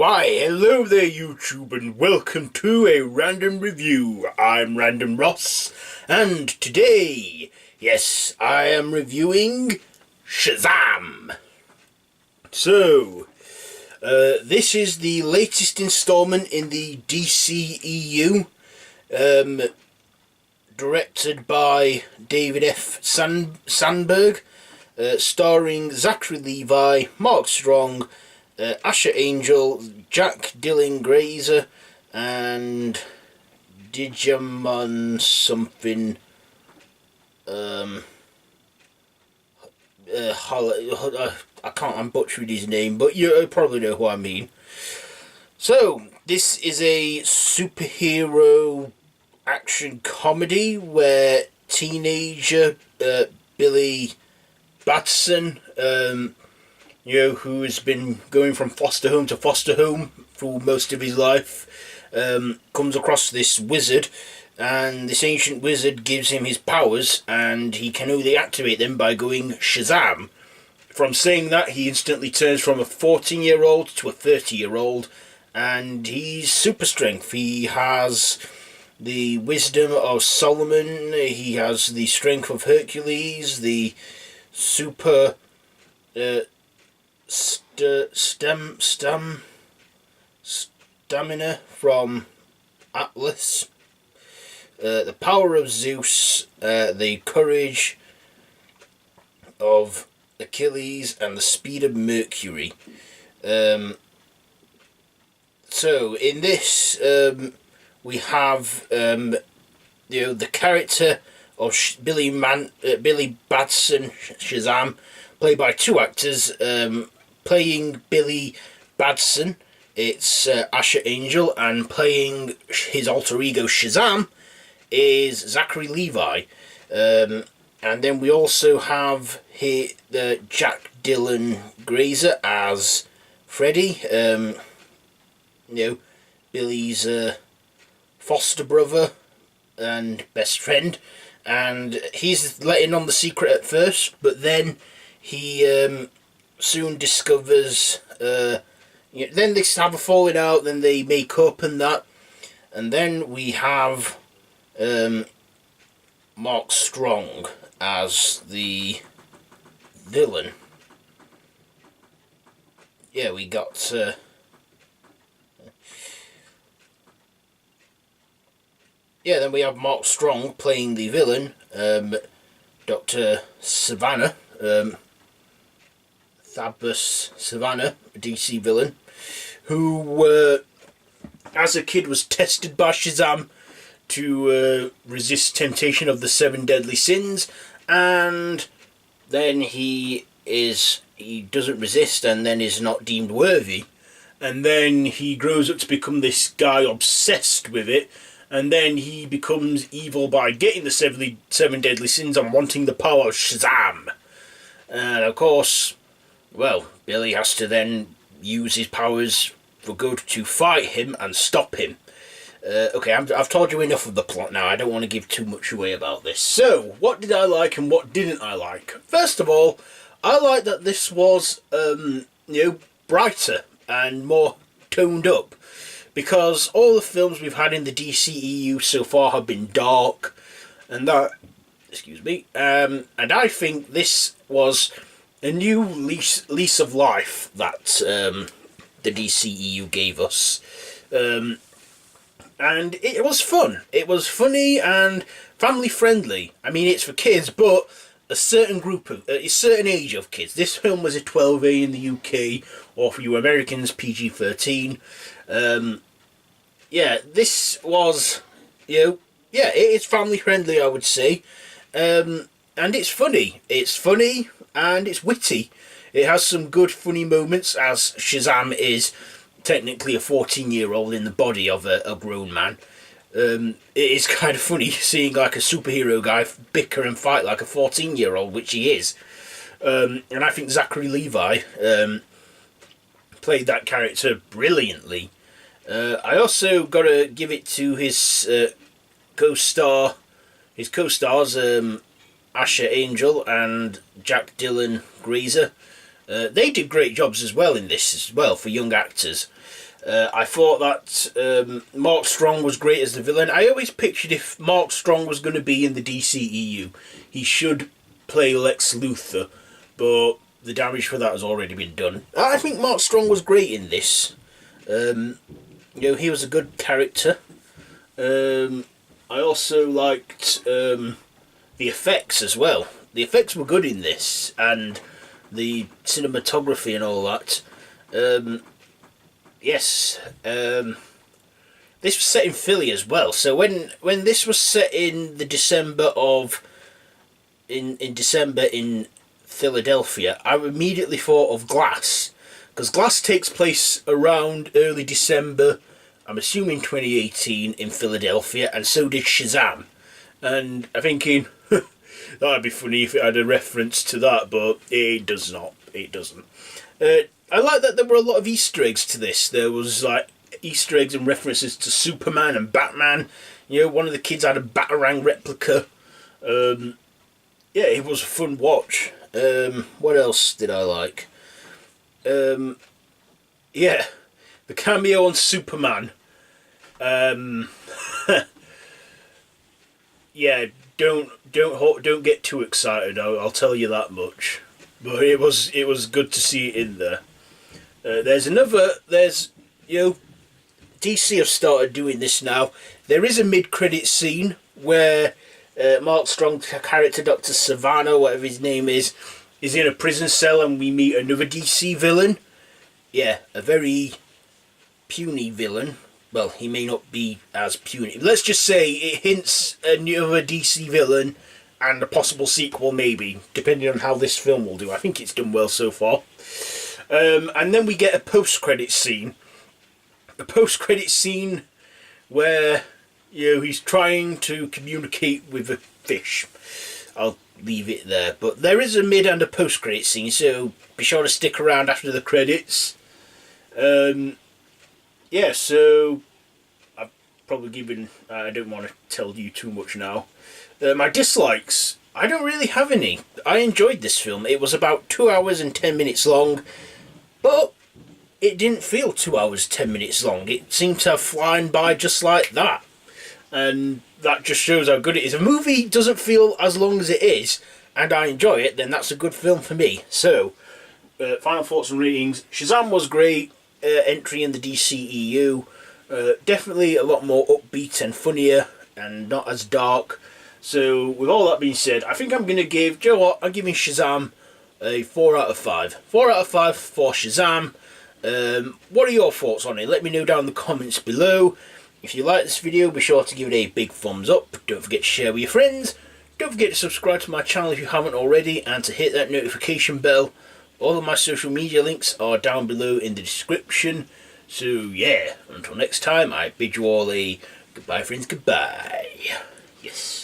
Why, hello there YouTube, and welcome to a random review. I'm Random Ross, and today, yes, I am reviewing Shazam. So, this is the latest installment in the DCEU, directed by David F. Sandberg, starring Zachary Levi, Mark Strong, Asher Angel, Jack Dylan Grazer, and Digimon something. I can't. I'm butchering his name, but you probably know who I mean. So this is a superhero action comedy where teenager Billy Batson, who has been going from foster home to foster home through most of his life, comes across this wizard, and this ancient wizard gives him his powers, and he can only activate them by going Shazam. From saying that, he instantly turns from a 14-year-old to a 30-year-old, and he's super strength. He has the wisdom of Solomon, he has the strength of Hercules, the super stamina from Atlas, the power of Zeus, the courage of Achilles, and the speed of Mercury. So in this, we have the character of Billy Batson, Shazam, played by two actors. Playing Billy Batson, it's Asher Angel, and playing his alter ego Shazam is Zachary Levi. And then we also have here Jack Dylan Grazer as Freddy, Billy's foster brother and best friend, and he's letting on the secret at first, but then he soon discovers, then they have a falling out, then they make up and that, and then we have Mark Strong as the villain. Yeah, we got then we have Mark Strong playing the villain, Dr. Savannah, Thabus Savannah, a DC villain, who as a kid was tested by Shazam to resist temptation of the 7 deadly sins, and then he doesn't resist, and then is not deemed worthy, and then he grows up to become this guy obsessed with it, and then he becomes evil by getting the 7 deadly sins and wanting the power of Shazam. And of course, well, Billy has to then use his powers for good to fight him and stop him. Okay, I've told you enough of the plot now. I don't want to give too much away about this. So, what did I like and what didn't I like? First of all, I like that this was, brighter and more toned up, because all the films we've had in the DCEU so far have been dark, and that, and I think this was a new lease of life that the DCEU gave us. And it was fun. It was funny and family friendly. I mean, it's for kids, but a certain age of kids. This film was a 12A in the UK, or for you Americans, PG-13. This was, it's family friendly, I would say. And it's funny. It's funny and it's witty. It has some good funny moments, as Shazam is technically a 14-year-old in the body of a grown man. It is kind of funny seeing like a superhero guy bicker and fight like a 14-year-old, which he is. And I think Zachary Levi played that character brilliantly. I also got to give it to his co-stars, Asher Angel and Jack Dylan Grazer. They did great jobs as well in this as well for young actors. I thought that Mark Strong was great as the villain. I always pictured if Mark Strong was going to be in the DCEU, he should play Lex Luthor, but the damage for that has already been done. I think Mark Strong was great in this. He was a good character. I also liked the effects as well. The effects were good in this, and the cinematography and all that. This was set in Philly as well. So when this was set in the December in December in Philadelphia, I immediately thought of Glass, because Glass takes place around early December, I'm assuming 2018, in Philadelphia, and so did Shazam. And I'm thinking, that'd be funny if it had a reference to that, but it does not. It doesn't. I like that there were a lot of Easter eggs to this. There was like Easter eggs and references to Superman and Batman. One of the kids had a Batarang replica. It was a fun watch. What else did I like? The cameo on Superman. Don't get too excited. I'll tell you that much. But it was good to see it in there. DC have started doing this now. There is a mid-credit scene where Mark Strong's character, Dr. Savannah, whatever his name is in a prison cell, and we meet another DC villain. Yeah, a very puny villain. Well, he may not be as puny. Let's just say it hints another DC villain and a possible sequel, maybe, depending on how this film will do. I think it's done well so far. And then we get a post-credit scene. A post-credit scene where, he's trying to communicate with a fish. I'll leave it there. But there is a mid and a post-credit scene, so be sure to stick around after the credits. So I've probably given... I don't want to tell you too much now. My dislikes, I don't really have any. I enjoyed this film. It was about 2 hours and 10 minutes long, but it didn't feel 2 hours 10 minutes long. It seemed to have flown by just like that, and that just shows how good it is. A movie doesn't feel as long as it is, and I enjoy it, then that's a good film for me. So, final thoughts and ratings. Shazam was great, entry in the DCEU. Definitely a lot more upbeat and funnier, and not as dark. So, with all that being said, I think I'm going to give... Do you know what? I'm giving Shazam a 4 out of 5. 4 out of 5 for Shazam. What are your thoughts on it? Let me know down in the comments below. If you like this video, be sure to give it a big thumbs up. Don't forget to share with your friends. Don't forget to subscribe to my channel if you haven't already, and to hit that notification bell. All of my social media links are down below in the description. So, yeah, until next time, I bid you all a goodbye, friends, goodbye. Yes.